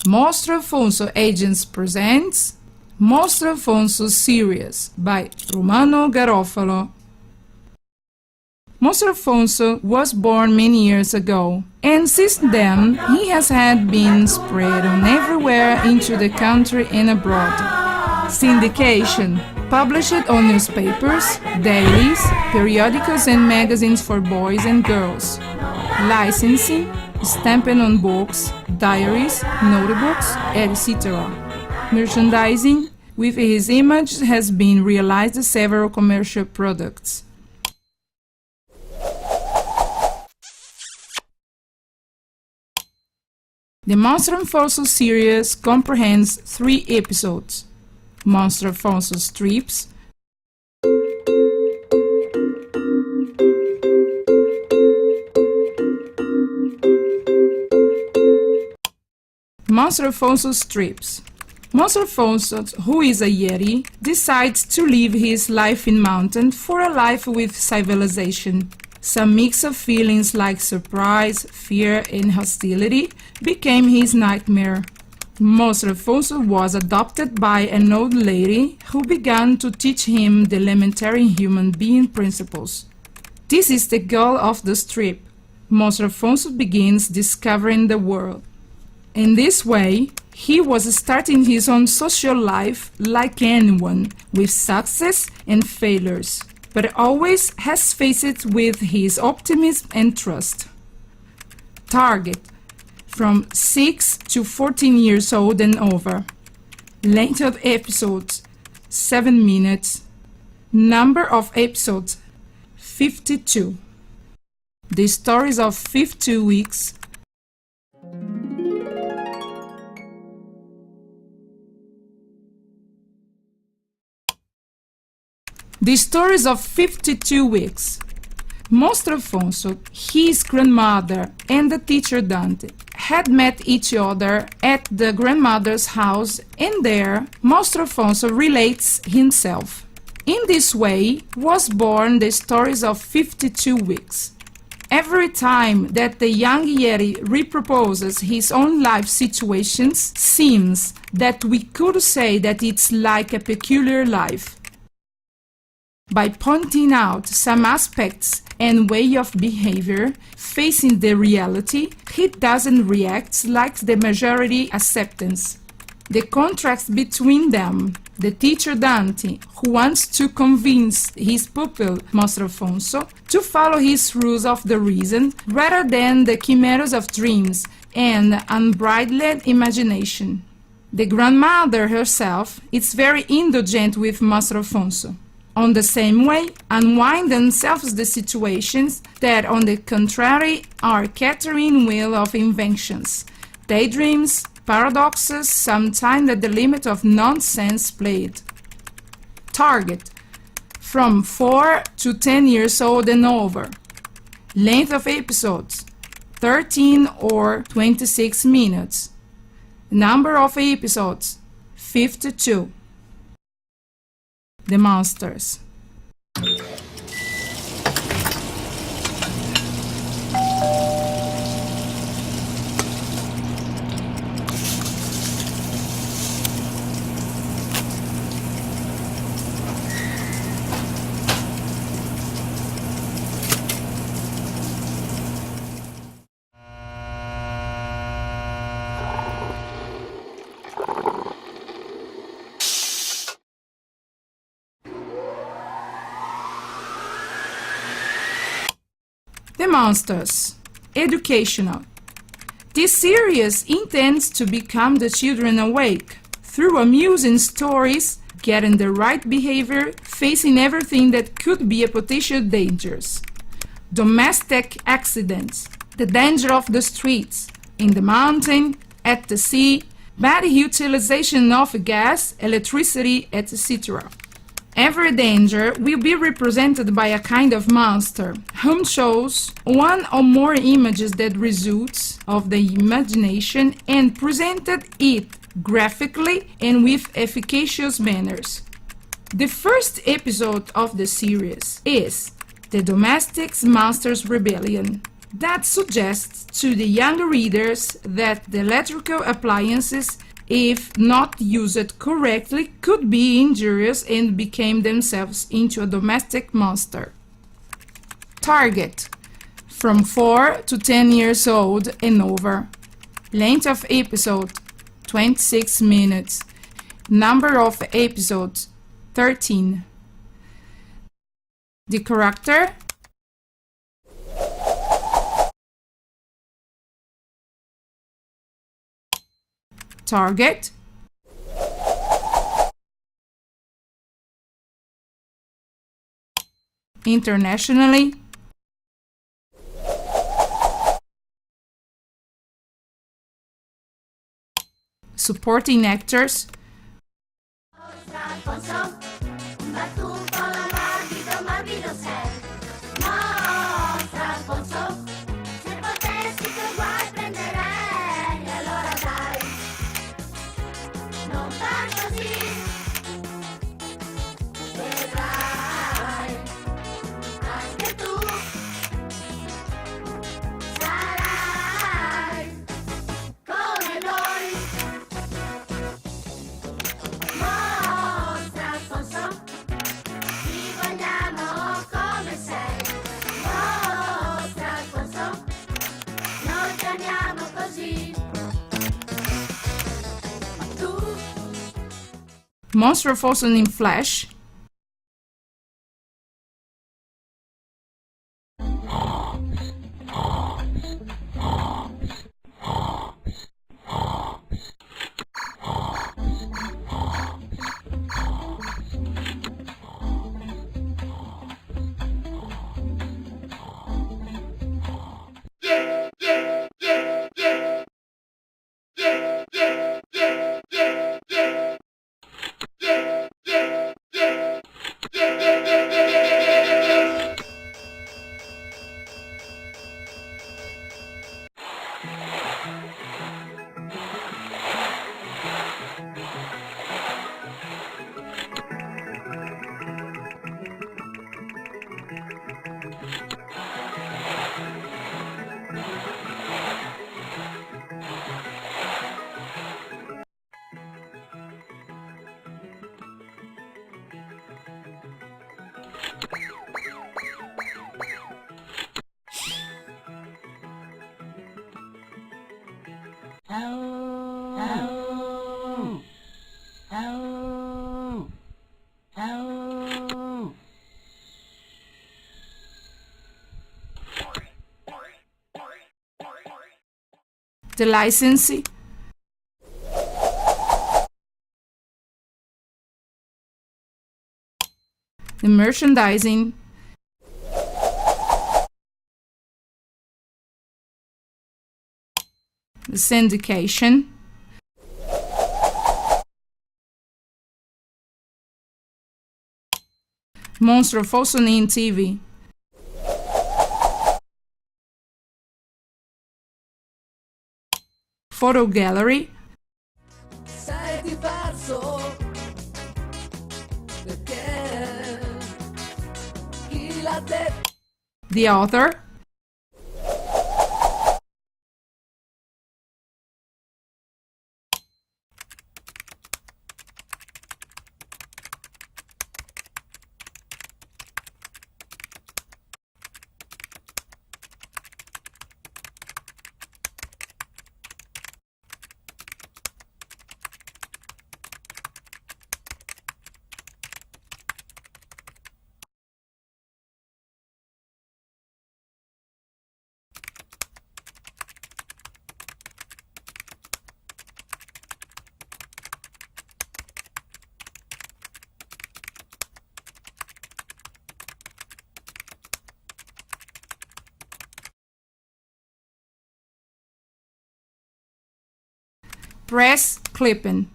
Mostralfonso Agents presents Mostralfonso series by Romano Garofalo. Mostralfonso was born many years ago, and since then he has been spread on everywhere into the country and abroad. Syndication, published on newspapers, dailies, periodicals and magazines for boys and girls. Licensing, stamping on books, diaries, notebooks, etc. Merchandising, with his image has been realized several commercial products. The Mostralfonso series comprehends 3 episodes: Mostralfonso strips, Mostralfonso strips. Mostralfonso, who is a Yeti, decides to live his life in mountain for a life with civilization. Some mix of feelings like surprise, fear and hostility became his nightmare. Mostralfonso was adopted by an old lady who began to teach him the elementary human being principles. This is the goal of the strip. Mostralfonso begins discovering the world. In this way, he was starting his own social life like anyone, with success and failures, but always has faced it with his optimism and trust. Target: from 6 to 14 years old and over. Length of episodes: 7 minutes. Number of episodes: 52. The stories of 52 weeks. The stories of 52 weeks. Mostralfonso, his grandmother, and the teacher Dante had met each other at the grandmother's house, and there Mostralfonso relates himself. In this way was born the stories of 52 weeks. Every time that the young Yeti reproposes his own life situations, seems that we could say that it's like a peculiar life. By pointing out some aspects and way of behavior facing the reality, he doesn't react like the majority acceptance. The contrast between them, the teacher Dante, who wants to convince his pupil Mostralfonso to follow his rules of the reason rather than the chimeras of dreams and unbridled imagination. The grandmother herself is very indulgent with Mostralfonso. On the same way, unwind themselves the situations that, on the contrary, are catering wheel of inventions, daydreams, paradoxes, sometimes at the limit of nonsense played. Target: from 4 to 10 years old and over. Length of episodes: 13 or 26 minutes. Number of episodes: 52. The monsters. The monsters. Educational. This series intends to become the children awake through amusing stories, getting the right behavior, facing everything that could be a potential dangers. Domestic accidents, the danger of the streets, in the mountain, at the sea, bad utilization of gas, electricity, etc. Every danger will be represented by a kind of monster, whom shows one or more images that results of the imagination and presented it graphically and with efficacious manners. The first episode of the series is The Domestic Monsters Rebellion. That suggests to the younger readers that the electrical appliances, if not used correctly, could be injurious and became themselves into a domestic monster. Target: from 4 to 10 years old and over. Length of episode: 26 minutes. Number of episodes: 13. The character: target, internationally, supporting actors, Alfonso, ma tu solo morbido sei. Mostra, Alfonso, se potessi che guai prenderei. Allora dai, non far così. Vedrai, anche tu sarai come noi. Mostra, Alfonso, ti vogliamo come sei. Mostra, Alfonso, noi ti amiamo così. Ma tu Mostralfonso in Flash, the licensee, the merchandising, the syndication, Mostralfonso in TV, photo gallery, Sei diverso perché chi l'ha detto? the author, press clipping.